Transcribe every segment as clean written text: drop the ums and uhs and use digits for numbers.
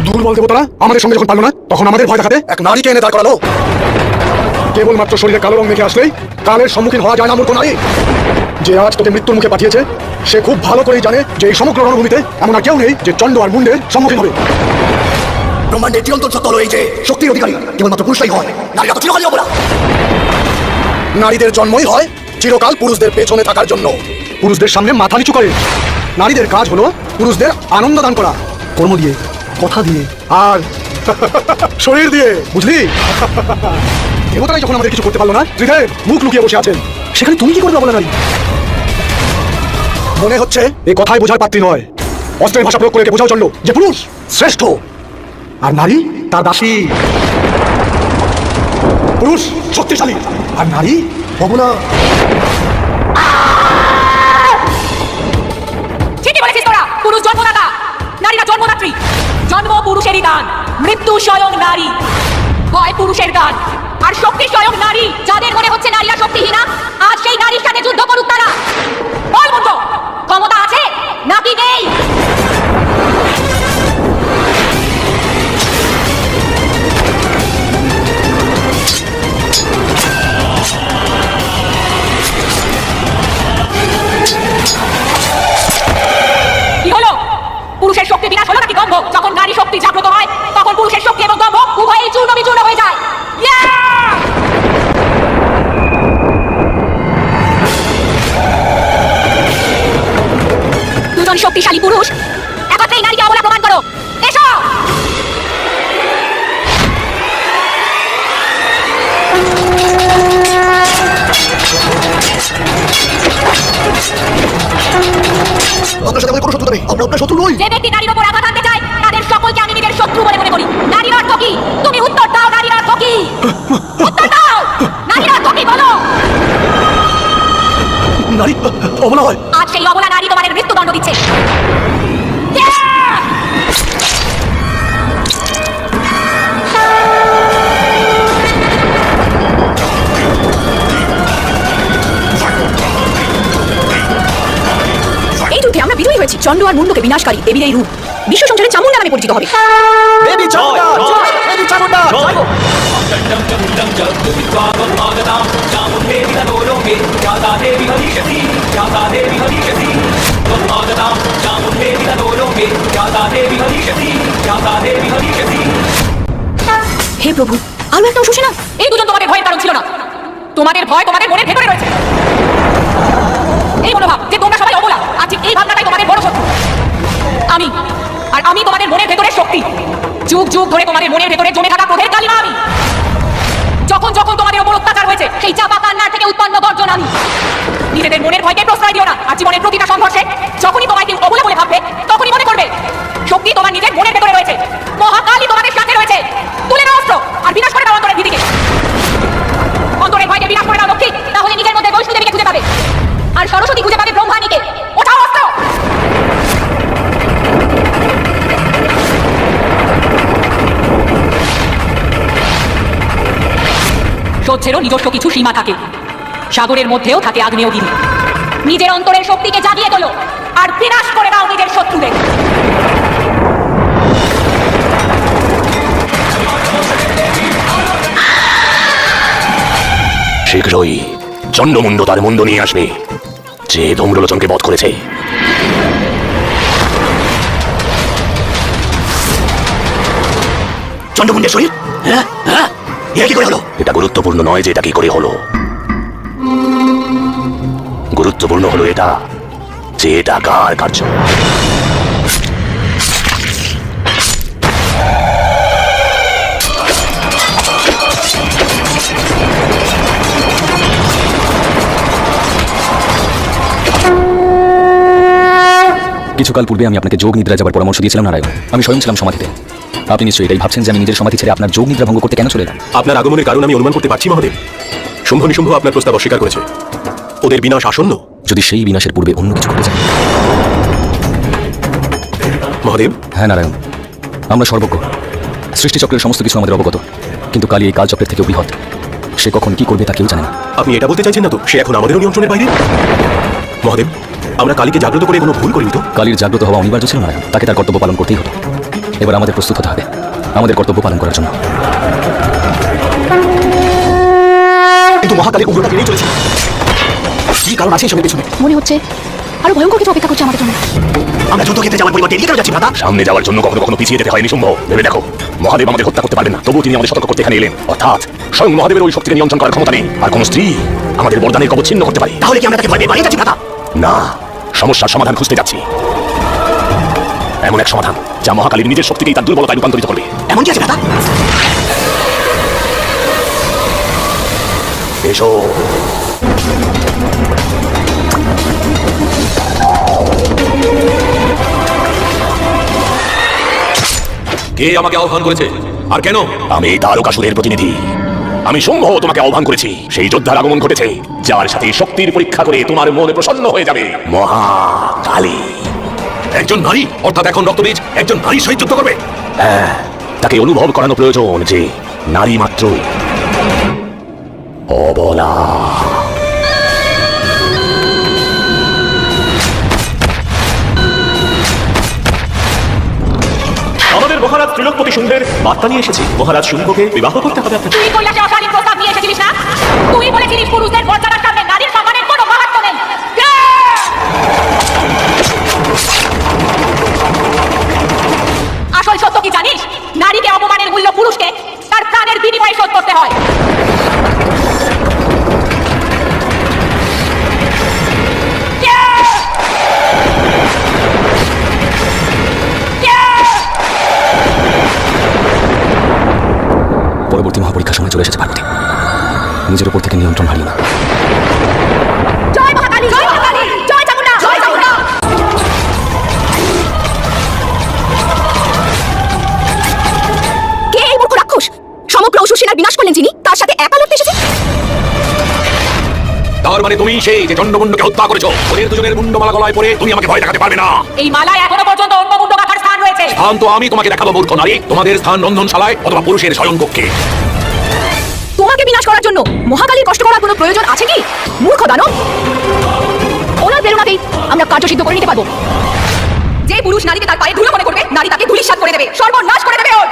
দুর্বল দেবতারা আমাদের সঙ্গে যখন পারলো না, তখন আমাদের ভয় দেখাতে এক নারীকে এনে দাঁড় করালো। কেবলমাত্র শরীরে কালো রং মেখে আসলেই কালের সম্মুখীন হওয়া যায় না মূর্খ নারী। যে আজ তোকে মৃত্যুর মুখে পাঠিয়েছে, সে খুব ভালো করেই জানে যে এই সমগ্র রণভূমিতে এমন আর কেউ নেই যে চন্ড আর মুন্ডের সম্মুখীন হবে। ব্রহ্মাণ্ডের চিরন্তন সত্য হলো এই যে শক্তির অধিকারী কেবলমাত্র পুরুষই হয়, নারীরা তো চিরকালই অবলা। নারীদের জন্মই হয় চিরকাল পুরুষদের পেছনে থাকার জন্য, পুরুষদের সামনে মাথা নিচু করে। নারীদের কাজ হলো পুরুষদের আনন্দ দান করা, কর্ম দিয়ে, কথা দিয়ে আর শরীর দিয়ে, বুঝলি? দেবতারাই যখন আমাদের কিছু করতে পারলো না, ত্রিদেব মুখ লুকিয়ে বসে আছেন, সেখানে তুমি কি করবে বলে নারী? মনে হচ্ছে এই কথাই বোঝার পাত্রী নয়। অস্ত্রের ভাষা প্রয়োগ করে একে বোঝাও চললো যে পুরুষ শ্রেষ্ঠ আর নারী তার দাসী। পুরুষ শক্তিশালী আর নারী অবলা। ঠিকই বলেছিস তোরা। পুরুষ জন্মদাতা, নারীরা জন্মদাত্রী। জন্ম পুরুষেরই দান, মৃত্যু স্বয়ং নারী। ভয় পুরুষের দান আর শক্তি স্বয়ং নারী। যাদের মনে হচ্ছে নারীরা শক্তিহীনা, আজ সেই নারীর সাথে যুদ্ধ করুক তারা। বল বন্ধু, ক্ষমতা আছে নাকি নেই? কি হলো? পুরুষের শক্তি বিনাশ হলো নাকি দম্ভ? যখন নারী শক্তি জাগ্রত হয়, তখন পুরুষের শক্তি এবং দম্ভ উভয়ই চূর্ণ বিচূর্ণ হয়ে যায়। দুজন শক্তিশালী পুরুষ একত্রেই নারীকে অবলা প্রমাণ করো। এসো। আপনার সাথে আমার কোনো শত্রুতা নেই, আমরা আপনার শত্রু নই। যে ব্যক্তি নারীর উপর আঘাত আনতে চায়, তাদের সকলকে আমি নিজের শত্রু বলে মনে করি। নারীর অর্থ কি? তুমি উত্তর দাও। নারীর অর্থ কি? উত্তর দাও। নারীর অর্থ কি বলো? নারী অবলা হয়। আজ সেই অবলা নারী তোমাদের মৃত্যুদণ্ড দিচ্ছে। এই যুদ্ধে আমরা বিজয়ী হয়েছি। চন্ড আর মুন্ডকে বিনাশকারী দেবীর এই রূপ বিশ্ব সংসারে চামুন্ডা নামে পরিচিত হবে। দেবী চামুন্ডা, দেবী চামুন্ডা। হে প্রভু, আরো একটা শুষে না। এই দুজন তোমাদের ভয়ের কারণ ছিল না। তোমাদের ভয় তোমাদের মনের ভেতরে রয়েছে। এই মনোভাব যে তোমরা সবাই অবলা, আর ঠিক এই ভাবনাটাই তোমাদের বড় শত্রু। আমি তোমাদের মনের ভেতরের শক্তি। যুগ যুগ ধরে তোমাদের মনের ভেতরে জমে থাকা ক্রোধের কালিমা আমি। যখন যখন তোমাদের উপর অত্যাচার হয়েছে, সেই চাপা কান্নার থেকে উৎপন্ন গর্জন আমি। নিজেদের মনের ভয়কে প্রশ্রয় দিও না। আর জীবনের প্রতিটা সংঘর্ষে যখনই তোমায় কেউ অবলা বলে ভাববে, তখনই মনে করবে শক্তি তোমার নিজের মনের ভেতরে রয়েছে। মহাকালী তোমাদের সাথে রয়েছে। তুলে নাও অস্ত্র আর বিনাশ করে দাও অন্তরের ভীতিকে। অন্তরের ভয়কে বিনাশ করে দাও লক্ষ্মী, তাহলে নিজের মধ্যে বৈষ্ণব দেবীকে খুঁজে পাবে আর সরস্বতী খুঁজে পাবে ব্রহ্মাণীকে। ওঠাও অস্ত্র। সহ্যেরও নিজস্ব কিছু সীমা থাকে। সাগরের মধ্যেও থাকে আগ্নেয়গিরি। নিজের অন্তরের শক্তিকে জাগিয়ে তোলো আর বিনাশ করে দাও নিজের শত্রুদের। শীঘ্রই চন্ডমুন্ড তার মুন্ড নিয়ে আসবে, যে ধূম্রলোচনকে বধ করেছে। চন্ডমুন্ডের শরীর? হ্যাঁ হ্যাঁ, এ কি করে হলো? এটা গুরুত্বপূর্ণ নয় যে এটা কি করে হলো। গুরুত্বপূর্ণ হলো এটা যে এটা কার কার্য। কিছুকাল পূর্বে আমি আপনাকে যোগ নিদ্রা যাবার পরামর্শ দিয়েছিলাম নারায়ণ। আমি স্বয়ং ছিলাম সমাধিতে। আপনি নিশ্চয়ই এটাই ভাবছেন যে আমি নিজের সমাধি ছেড়ে আপনার যোগ নিদ্রা ভঙ্গ করতে কেন চলে এলাম। আপনার আগমনের কারণ আমি অনুমান করতে পারছি মহাদেব। শুম্ভ নিশুম্ভ আপনার প্রস্তাব অস্বীকার করেছে। ওদের বিনাশ আসন্ন। যদি সেই বিনাশের পূর্বে অন্য কিছু ঘটে যায়। মহাদেব। হ্যাঁ নারায়ণ, আমরা সর্বজ্ঞ। সৃষ্টিচক্রের সমস্ত কিছু আমাদের অবগত, কিন্তু কালী এই কালচক্রের থেকেও বৃহৎ। সে কখন কি করবে তা কেউ জানে না। আপনি এটা বলতে চাইছেন না তো সে এখন আমাদেরও নিয়ন্ত্রণের বাইরে? মহাদেব, আমরা কালীকে জাগ্রত করে কোনো ভুল করিনি তো? কালীর জাগ্রত হওয়া অনিবার্য ছিল নারায়ণ, তাকে তার কর্তব্য পালন করতেই হতো। এবার আমাদের প্রস্তুত হতে হবে আমাদের কর্তব্য পালন করার জন্য। কিন্তু মহাকালী উগ্রতা বেড়েই চলেছে। কি কারণ আছে এসবের পেছনে? মনে হচ্ছে আরো ভয়ঙ্কর কিছু অপেক্ষা করছে আমাদের জন্য। আমরা যুদ্ধক্ষেত্রে যাওয়ার পরিবর্তে এড়িয়ে কেন যাচ্ছি ভ্রাতা? সামনে যাওয়ার জন্য কখনো কখনো পিছিয়ে যেতে হয় নিশুম্ভ। ভেবে দেখো, মহাদেব আমাদের হত্যা করতে পারবেন না, তবুও তিনি আমাদের সতর্ক করতে এখানে এলেন। অর্থাৎ স্বয়ং মহাদেবের ওই শক্তিকে নিয়ন্ত্রণ করার ক্ষমতা নেই। আর কোন স্ত্রী আমাদের বরদানের কবচ ছিন্ন করতে পারে। তাহলে কি আমরা তাকে ভয় পেয়ে পালিয়ে যাচ্ছি ভ্রাতা? না, সমস্যার সমাধান খুঁজতে যাচ্ছি। এমন এক সমাধান যা মহাকালীর নিজের শক্তিকেই তার দুর্বলতায় রূপান্তরিত করবে। এমন কি আছে ভ্রাতা? এসো। কে আমাকে আহ্বান করেছে আর কেন? আমি তারকাসুরের প্রতিনিধি। আমি শুম্ভ তোমাকে আহ্বান করেছি। সেই যোদ্ধার আগমন ঘটেছে, যার সাথে শক্তির পরীক্ষা করে তোমার মনে প্রসন্ন হয়ে যাবে। মহাকালী। একজন নারী, অর্থাৎ এখন রক্তবীজ একজন নারীর সহিত যুদ্ধ করবে? হ্যাঁ, তাকে অনুভব করানো প্রয়োজন যে নারী মাত্রই অবলা। আমাদের মহারাজ ত্রিলোকপতি শুম্ভের বার্তা নিয়ে এসেছি। মহারাজ শুম্ভকে বিবাহ করতে হবে আপনাকে। তুই কৈলাসে অশালীন প্রস্তাব নিয়ে এসেছিলিস না? তুই বলেছিলিস পুরুষদের মর্যাদার সামনে নারীর সম্মানের কোনো মাহাত্ম্য নেই। আসল সত্য কি জানিস? নারীকে অপমানের মূল্য পুরুষকে তার প্রাণের বিনিময়ে শোধ করতে হয়। পরবর্তী মহাপরীক্ষার সময় চলে এসেছে পার্বতী। নিজের উপর থেকে নিয়ন্ত্রণ হারিয়ে না। জয় মহাকালী, জয় মহাকালী, জয় চামুন্ডা, জয় চামুন্ডা। কে এই মূর্খ রাক্ষস? সমগ্র অসুর সেনার বিনাশ করলেন যিনি, তার সাথে একা লড়তে এসেছে। তার মানে তুমি সেই যে চন্ডমুন্ডকে হত্যা করেছো। ওদের দুজনের মুন্ডমালা গলায় পরে তুমি আমাকে ভয় দেখাতে পারবে না। এই মালায় এখনো পর্যন্ত অন্য মুন্ড কাটার স্থান রয়েছে। স্থান তো আমি তোমাকে দেখাবো মূর্খ নারী। তোমাদের স্থান রন্ধনশালায় অথবা পুরুষের শয়নকক্ষে। তোমাকে বিনাশ করার জন্য মহাকালীর কষ্ট করার কোনো প্রয়োজন আছে কি, মূর্খ দানব? ওনার প্রেরণাতেই আমরা কার্যসিদ্ধ করে নিতে পারবো। যে পুরুষ নারীকে তার পায়ে ধুলো মনে করবে, নারী তাকে ধূলিসাৎ করে দেবে, সর্বনাশ করে দেবে ওর।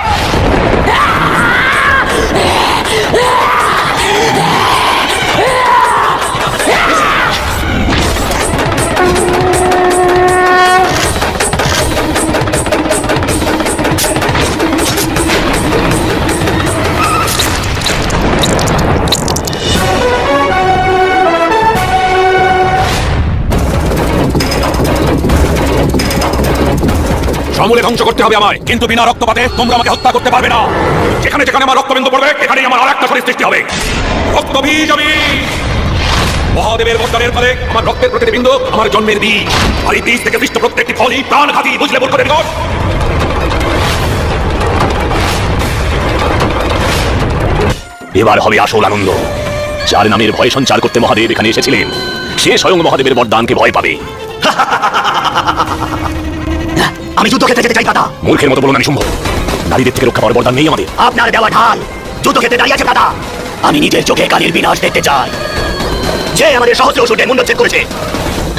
সমূলে ধ্বংস করতে হবে আমায়, কিন্তু বিনা রক্তপাতে তোমরা আমাকে হত্যা করতে পারবে না। যেখানে যেখানে আমার রক্তবিন্দু পড়বে, এখানেই আমার আরেকটা শরীর সৃষ্টি হবে। রক্তবীজ আমি। মহাদেবের বরদানের ফলে আমার রক্তের প্রতিটি বিন্দু আমার জন্মের বীজ। আর এই বীজ থেকে সৃষ্ট প্রত্যেকটি ফলই প্রাণঘাতী, বুঝলে মূর্খদের নিকট? এবার হবে আসল আনন্দ। যার নামের ভয় সঞ্চার করতে মহাদেব এখানে এসেছিলেন, সে স্বয়ং মহাদেবের বরদানকে ভয় পাবে। আমি যুদ্ধক্ষেত্রে যেতে চাই ভ্রাতা। মূর্খের মতো বলো না শুম্ভ। নারীদের থেকে রক্ষা পাওয়ার বরদান নেই আমাদের। আপনার দেওয়া ঢাল যুদ্ধক্ষেত্রে দাঁড়িয়ে আছে ভ্রাতা। আমি নিজের চোখে কালীর বিনাশ দেখতে চাই, যে আমাদের সহস্র অসুরদের মুন্ডচ্ছেদ করেছে।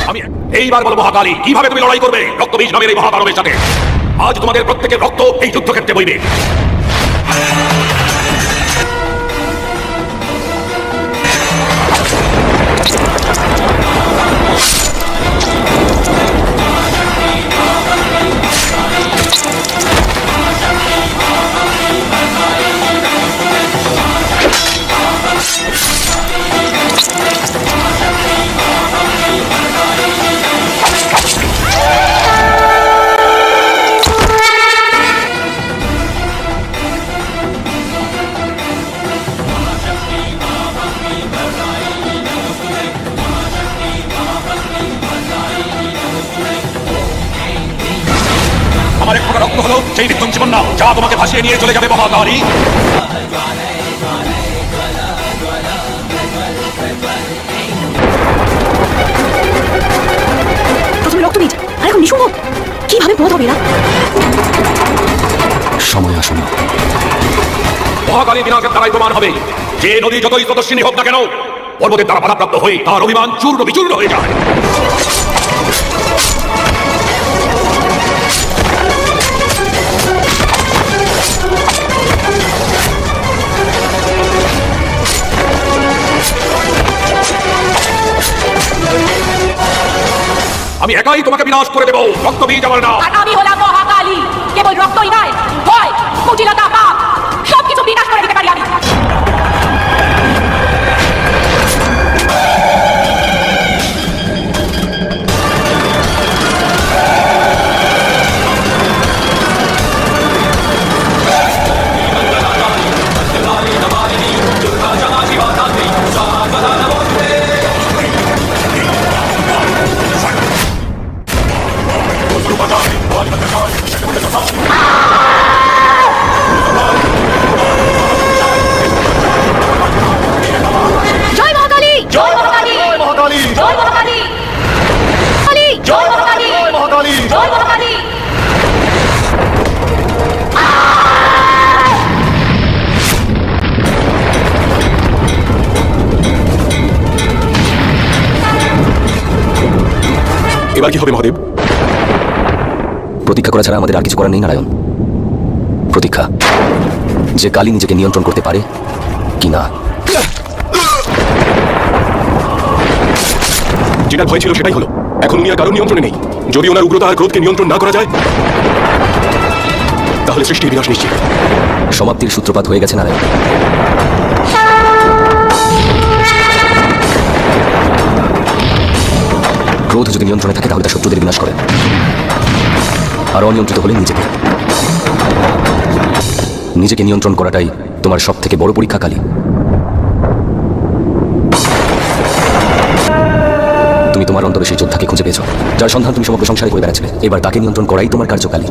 আমি এইবার বলো মহাকালী, কিভাবে তুমি লড়াই করবে রক্তবীজ নামের এই মহাদানবের সাথে? আজ তোমাদের প্রত্যেকের রক্ত এই যুদ্ধক্ষেত্রে বইবে। আমার এক ফোঁটা রক্ত হলো সেই নির্দম জীবন না, যা তোমাকে ভাসিয়ে নিয়ে চলে যাবে মহাকালী। প্রথমে রক্তবীজ, আর এখন নিশুম্ভ। কিভাবে বোধ হবে এরা? সময় আসন্ন। মহাকালী বিনাশের দ্বারাই প্রমাণ হবে যে নদী যতই তদস্বিনী হোক না কেন, পর্বতের দ্বারা বাধাপ্রাপ্ত হয়ে তার অভিমান চূর্ণ বিচূর্ণ হয়ে যায়। একাই তোমাকে বিনাশ করে দেবো। রক্তবীজ আমার নাম। আর আমি হলাম মহাকালী। কেবল রক্তই নয়, ভয়, কুটিলতা, পাপ সবকিছু বিনাশ করে দিতে পারি আমি। জয় মহাকালী, জয় মহাকালী, জয় মহাকালী, জয় মহাকালী, জয় মহাকালী, জয় মহাকালী, জয় মহাকালী। এবার কি হবে মহাদেব? প্রতীক্ষা করা ছাড়া আমাদের আর কিছু করার নেই নারায়ণ। প্রতীক্ষা, যে কালী নিজেকে নিয়ন্ত্রণ করতে পারে কি না। যেটা ভয় ছিল সেটাই হলো। এখন উনি আর কারো নিয়ন্ত্রণে নেই। যদি ওনার উগ্রতা আর ক্রোধকে নিয়ন্ত্রণ না করা যায়, তাহলে সৃষ্টির বিনাশ নিশ্চিত। সমাপ্তির সূত্রপাত হয়ে গেছে নারায়ণ। ক্রোধ যদি নিয়ন্ত্রণে থাকে তাহলে তা শত্রুদের বিনাশ করে, আর অনিয়ন্ত্রিত হলে নিজেকে নিয়ন্ত্রণ করাটাই তোমার সব থেকে বড় পরীক্ষা কালী। তুমি তোমার অন্তরে সেই যোদ্ধাকে খুঁজে পেয়েছো, যার সন্ধান তুমি সমগ্র সংসারে করে বেড়াচ্ছিলে। এবার তাকে নিয়ন্ত্রণ করাই তোমার কার্যকালী।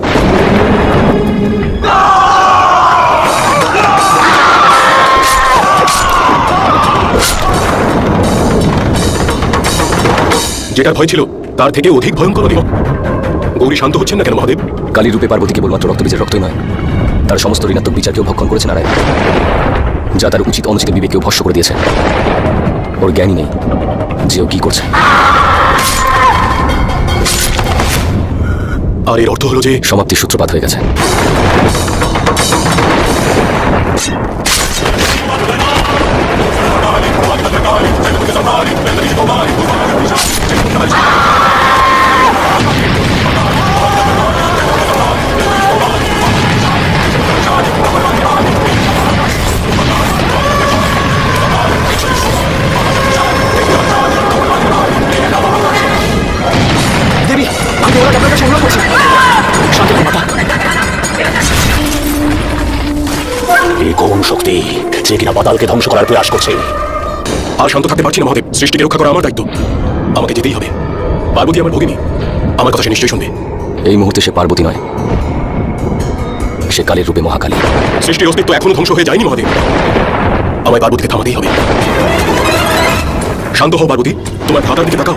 যেটা ভয় ছিল তার থেকে অধিক ভয়ঙ্কর হলো। গৌরী শান্ত হচ্ছেন না কেন মহাদেব? কালী রূপে পার্বতী কেবলমাত্র রক্তবীজের রক্তই নয়, তার সমস্ত ঋণাত্মক বিচারকেও ভক্ষণ করেছে নারায়ণ, যা তার উচিত অনুচিত বিবেকেও ভস্য করে দিয়েছে। ওর জ্ঞানই নেই যে ও কি করছে। আর এর অর্থ হলো যে সমাপ্তির সূত্রপাত হয়ে গেছে। দেবী, আমি ওরা আপনার কাছে অনুরোধ করছি। শান্ত হও মাতা। এই কোন শক্তি যে কিনা পাতালকে ধ্বংস করার প্রয়াস করছে? আর শান্ত থাকতে পারছি না মহাদেব। সৃষ্টিকে রক্ষা করা আমার দায়িত্ব। আমাকে যেতেই হবে। পার্বতী আমার ভগিনী, আমার কথা সে নিশ্চয়ই শুনবে। এই মুহূর্তে সে পার্বতী নয়, সে কালীর রূপে মহাকালী। সৃষ্টির অস্তিত্ব এখনো ধ্বংস হয়ে যায়নি মহাদেব। আমায় পার্বতীকে থামাতেই হবে। শান্ত হও পার্বতী, তোমার ভ্রাতার দিকে তাকাও।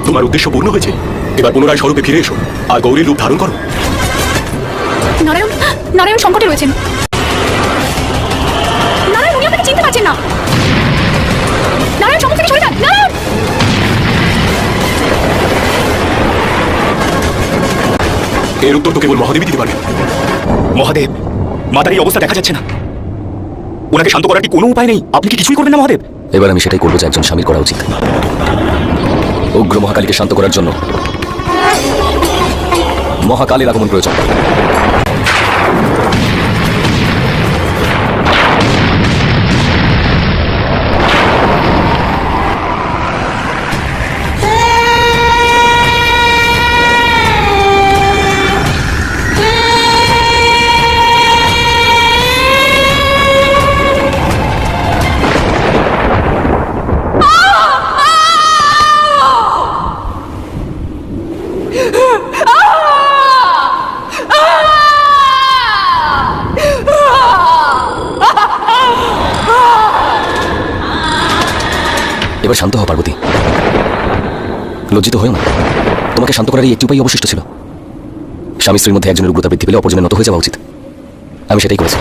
তোমার উদ্দেশ্য পূর্ণ হয়েছে। এবার পুনরায় স্বরূপে ফিরে এসো আর গৌরীর রূপ ধারণ করো। নারায়ণ, নারায়ণ সংকটে রয়েছেন। নারায়ণ, উনি আপনাকে চিনতে পারছেন না। নারায়ণ, সংকট থেকে সরে যান। নারায়ণ, এর উত্তর তো কেবল মহাদেবই দিতে পারবেন। মহাদেব, মাতার এই অবস্থা দেখা যাচ্ছে না। ওনাকে শান্ত করার কি কোনো উপায় নেই? আপনি কি কিছুই করবেন না মহাদেব? এবার আমি সেটাই করবো যা একজন স্বামীর করা উচিত। উগ্র মহাকালীকে শান্ত করার জন্য মহাকালীর আগমন প্রয়োজন। এবার শান্ত হও পার্বতী, লজ্জিত হয়েও না। তোমাকে শান্ত করার এই একটি উপায় অবশিষ্ট ছিল। স্বামী স্ত্রীর মধ্যে একজনের উগ্রতা বৃদ্ধি পেলে অপরজনের নত হয়ে যাওয়া উচিত। আমি সেটাই করেছি।